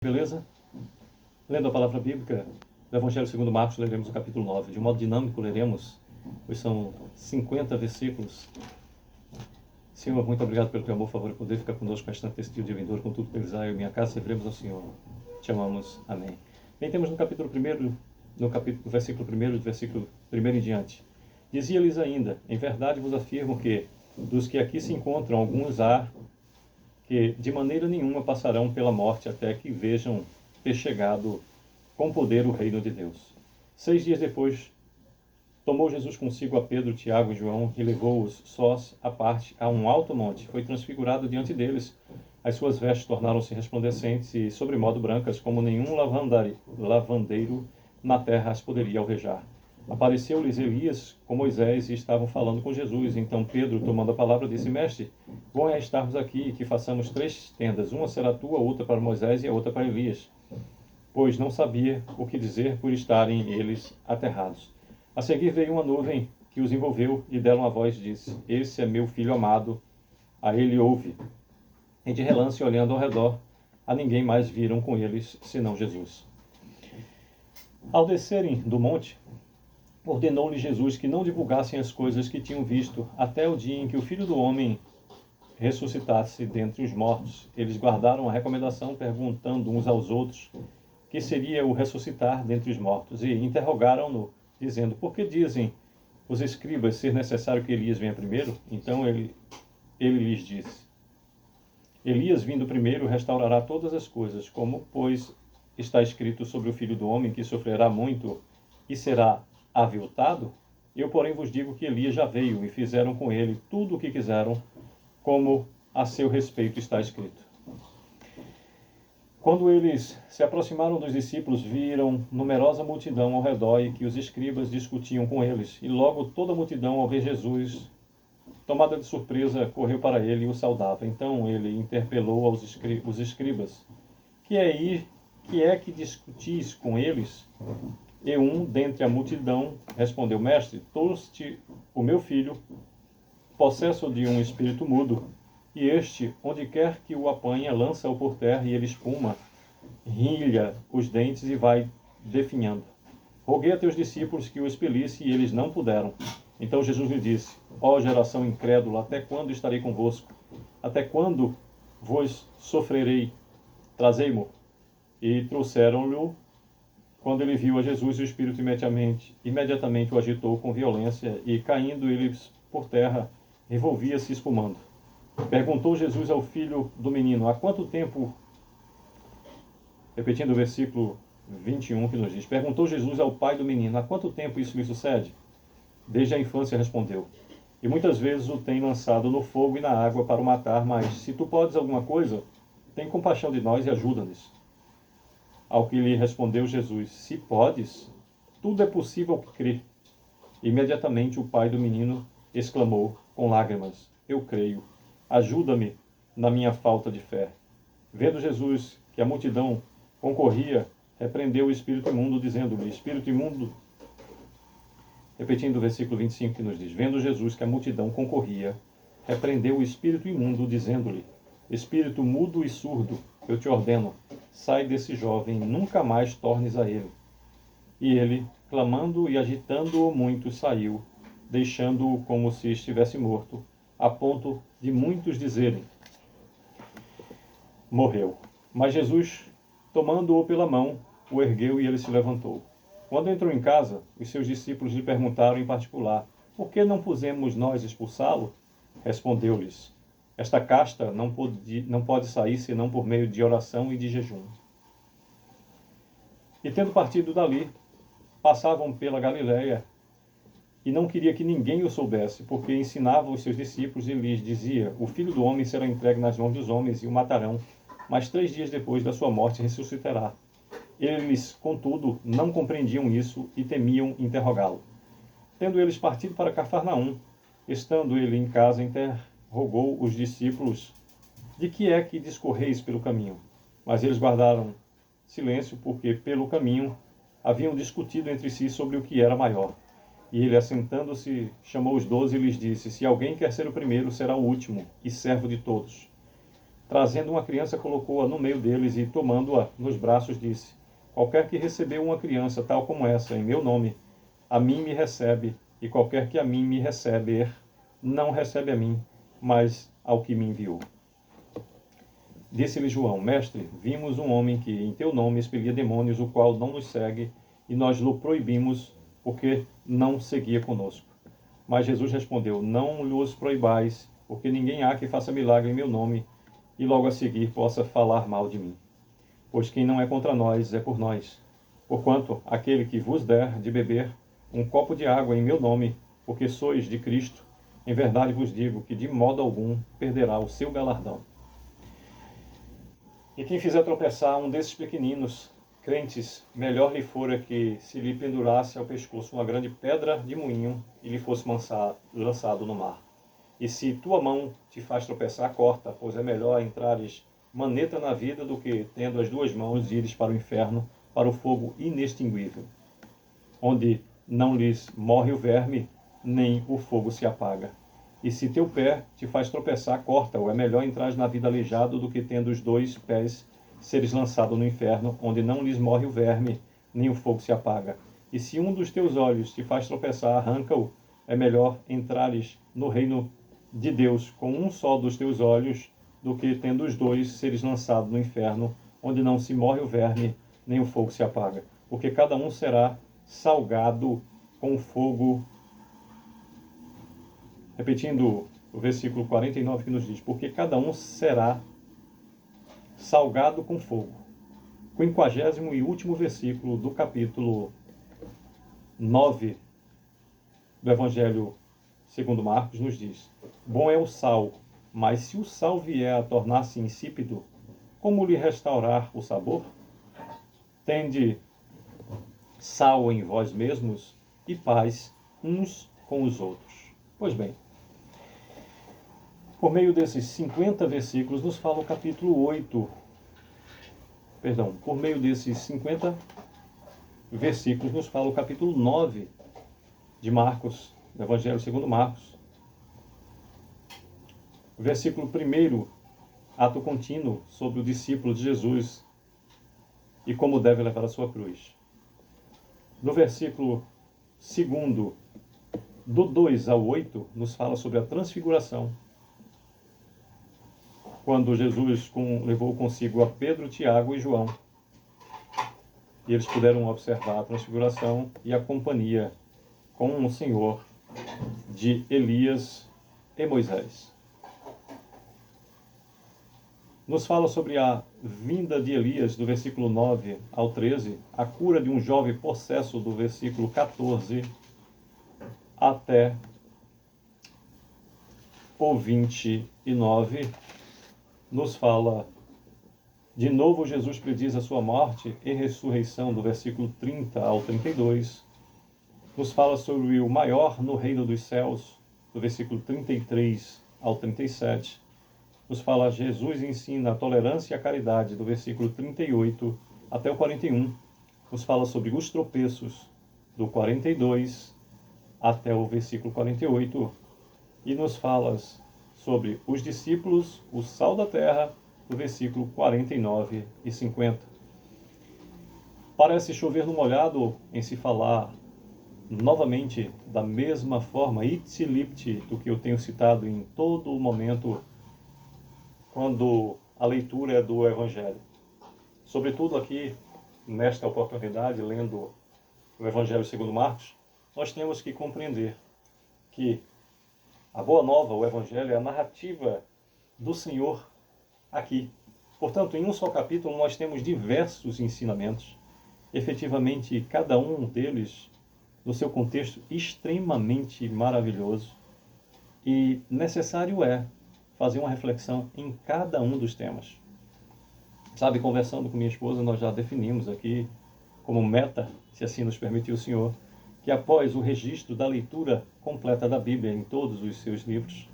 Beleza? Lendo a palavra bíblica do Evangelho segundo Marcos, leremos o capítulo 9. De um modo dinâmico, leremos, pois são 50 versículos. Senhor, muito obrigado pelo teu amor, favor e poder ficar conosco bastante esse dia vindouro, com tudo que eles e minha casa, serviremos ao Senhor. Te amamos. Amém. Bem, temos no capítulo 1, no versículo 1, do versículo 1 em diante. Dizia-lhes ainda: em verdade vos afirmo que, dos que aqui se encontram, alguns há que de maneira nenhuma passarão pela morte até que vejam ter chegado com poder o reino de Deus. 6 dias depois, tomou Jesus consigo a Pedro, Tiago e João e levou-os sós à parte a um alto monte. Foi transfigurado diante deles. As suas vestes tornaram-se resplandecentes e sobremodo brancas, como nenhum lavandeiro na terra as poderia alvejar. Apareceu-lhes Elias com Moisés e estavam falando com Jesus. Então Pedro, tomando a palavra, disse: Mestre, bom é estarmos aqui e que façamos 3 tendas. Uma será tua, outra para Moisés e a outra para Elias. Pois não sabia o que dizer por estarem eles aterrados. A seguir veio uma nuvem que os envolveu e dela uma voz disse: Esse é meu filho amado, a ele ouve. E de relance, olhando ao redor, a ninguém mais viram com eles, senão Jesus. Ao descerem do monte, ordenou-lhe Jesus que não divulgassem as coisas que tinham visto, até o dia em que o Filho do Homem ressuscitasse dentre os mortos. Eles guardaram a recomendação, perguntando uns aos outros que seria o ressuscitar dentre os mortos, e interrogaram-no, dizendo: por que dizem os escribas ser necessário que Elias venha primeiro? Então ele lhes disse: Elias, vindo primeiro, restaurará todas as coisas, como, pois, está escrito sobre o Filho do Homem, que sofrerá muito e será aviltado. Eu, porém, vos digo que Elias já veio, e fizeram com ele tudo o que quiseram, como a seu respeito está escrito. Quando eles se aproximaram dos discípulos, viram numerosa multidão ao redor e que os escribas discutiam com eles. E logo toda a multidão, ao ver Jesus, tomada de surpresa, correu para ele e o saudava. Então ele interpelou os escribas: que é que discutis com eles? E um dentre a multidão respondeu: Mestre, trouxe o meu filho, possesso de um espírito mudo, e este, onde quer que o apanha, lança-o por terra e ele espuma, rilha os dentes e vai definhando. Roguei a teus discípulos que o expelisse e eles não puderam. Então Jesus lhe disse: ó geração incrédula, até quando estarei convosco? Até quando vos sofrerei? Trazei-mo. E trouxeram-lhe. Quando ele viu a Jesus, o Espírito imediatamente o agitou com violência e, caindo eles por terra, revolvia-se espumando. Perguntou Jesus ao filho do menino: há quanto tempo... Repetindo o versículo 21 que nos diz: perguntou Jesus ao pai do menino: há quanto tempo isso lhe sucede? Desde a infância, respondeu. E muitas vezes o tem lançado no fogo e na água para o matar, mas se tu podes alguma coisa, tem compaixão de nós e ajuda-nos. Ao que lhe respondeu Jesus: se podes, tudo é possível ao que crê. Imediatamente o pai do menino exclamou com lágrimas: eu creio, ajuda-me na minha falta de fé. Vendo Jesus que a multidão concorria, repreendeu o espírito imundo, dizendo-lhe: espírito imundo, repetindo o versículo 25 que nos diz: vendo Jesus que a multidão concorria, repreendeu o espírito imundo, dizendo-lhe: espírito mudo e surdo, eu te ordeno, sai desse jovem, nunca mais tornes a ele. E ele, clamando e agitando-o muito, saiu, deixando-o como se estivesse morto, a ponto de muitos dizerem: morreu. Mas Jesus, tomando-o pela mão, o ergueu e ele se levantou. Quando entrou em casa, os seus discípulos lhe perguntaram em particular: por que não pusemos nós expulsá-lo? Respondeu-lhes: esta casta não pode sair senão por meio de oração e de jejum. E tendo partido dali, passavam pela Galiléia, e não queria que ninguém o soubesse, porque ensinava os seus discípulos e lhes dizia: o Filho do Homem será entregue nas mãos dos homens e o matarão, mas 3 dias depois da sua morte ressuscitará. Eles, contudo, não compreendiam isso e temiam interrogá-lo. Tendo eles partido para Cafarnaum, estando ele em casa, interrogou os discípulos: de que é que discorreis pelo caminho? Mas eles guardaram silêncio, porque pelo caminho haviam discutido entre si sobre o que era maior. E ele, assentando-se, chamou os 12 e lhes disse: se alguém quer ser o primeiro, será o último e servo de todos. Trazendo uma criança, colocou-a no meio deles e, tomando-a nos braços, disse: qualquer que recebeu uma criança tal como essa, em meu nome, a mim me recebe, e qualquer que a mim me receber, não recebe a mim, mas ao que me enviou. Disse-lhe João: Mestre, vimos um homem que em teu nome expelia demônios, o qual não nos segue, e nós lhe proibimos, porque não seguia conosco. Mas Jesus respondeu: não lhos proibais, porque ninguém há que faça milagre em meu nome, e logo a seguir possa falar mal de mim. Pois quem não é contra nós, é por nós. Porquanto, aquele que vos der de beber um copo de água em meu nome, porque sois de Cristo, em verdade vos digo que de modo algum perderá o seu galardão. E quem fizer tropeçar um desses pequeninos, crentes, melhor lhe fora que se lhe pendurasse ao pescoço uma grande pedra de moinho e lhe fosse lançado no mar. E se tua mão te faz tropeçar, corta, pois é melhor entrares maneta na vida do que, tendo as duas mãos, ires para o inferno, para o fogo inextinguível, onde não lhes morre o verme, nem o fogo se apaga. E se teu pé te faz tropeçar, corta-o. É melhor entrares na vida aleijado do que, tendo os dois pés, seres lançado no inferno, onde não lhes morre o verme, nem o fogo se apaga. E se um dos teus olhos te faz tropeçar, arranca-o. É melhor entrares no reino de Deus com um só dos teus olhos, do que, tendo os dois, seres lançado no inferno, onde não se morre o verme, nem o fogo se apaga. Porque cada um será salgado com fogo. Repetindo o versículo 49 que nos diz: porque cada um será salgado com fogo. 50º e último versículo do capítulo 9 do Evangelho segundo Marcos nos diz: bom é o sal, mas se o sal vier a tornar-se insípido, como lhe restaurar o sabor? Tende sal em vós mesmos e paz uns com os outros. Pois bem, por meio desses 50 versículos nos fala o capítulo 8. Por meio desses 50 versículos nos fala o capítulo 9 de Marcos, do Evangelho segundo Marcos. Versículo 1, ato contínuo sobre o discípulo de Jesus e como deve levar a sua cruz. No versículo 2, do 2 ao 8, nos fala sobre a transfiguração, quando Jesus levou consigo a Pedro, Tiago e João. E eles puderam observar a transfiguração e a companhia com o Senhor de Elias e Moisés. Nos fala sobre a vinda de Elias, do versículo 9 ao 13, a cura de um jovem possesso, do versículo 14 até o 29, nos fala, de novo Jesus prediz a sua morte e ressurreição, do versículo 30 ao 32, nos fala sobre o maior no reino dos céus, do versículo 33 ao 37, nos fala Jesus ensina a tolerância e a caridade, do versículo 38 até o 41, nos fala sobre os tropeços, do 42 até o versículo 48, e nos fala sobre os discípulos, o sal da terra, do versículo 49 e 50. Parece chover no molhado em se falar novamente da mesma forma, ipsilipti, do que eu tenho citado em todo o momento, quando a leitura é do Evangelho. Sobretudo aqui, nesta oportunidade, lendo o Evangelho segundo Marcos, nós temos que compreender que a Boa Nova, o Evangelho, é a narrativa do Senhor aqui. Portanto, em um só capítulo nós temos diversos ensinamentos, efetivamente cada um deles no seu contexto extremamente maravilhoso, e necessário é fazer uma reflexão em cada um dos temas. Sabe, conversando com minha esposa, nós já definimos aqui como meta, se assim nos permitir o Senhor, que após o registro da leitura completa da Bíblia em todos os seus livros,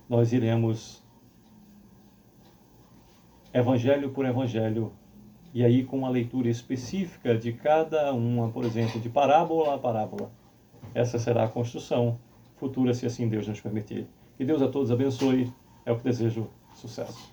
nós iremos evangelho por evangelho, e aí com uma leitura específica de cada uma, por exemplo, de parábola a parábola. Essa será a construção futura, se assim Deus nos permitir. Que Deus a todos abençoe, é o que desejo. Sucesso.